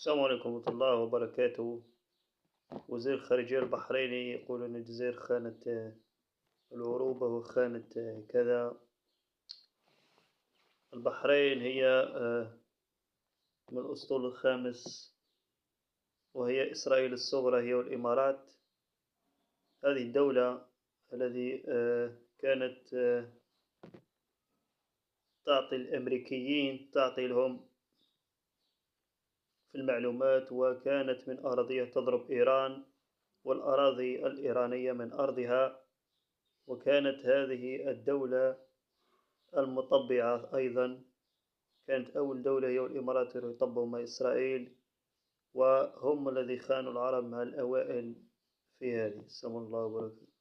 السلام عليكم ورحمة الله وبركاته. وزير الخارجية البحريني يقول أن الجزائر خانت العروبة وخانت كذا. البحرين هي من الأسطول الخامس، وهي إسرائيل الصغرى هي والإمارات. هذه الدولة التي كانت تعطي الأمريكيين، تعطي لهم في المعلومات، وكانت من أراضيها تضرب إيران والأراضي الإيرانية من أرضها. وكانت هذه الدولة المطبعة أيضا، كانت أول دولة هي والإمارات يطبعوا مع إسرائيل، وهم الذي خانوا العرب مع الأوائل في هذه. السلام الله وبركاته.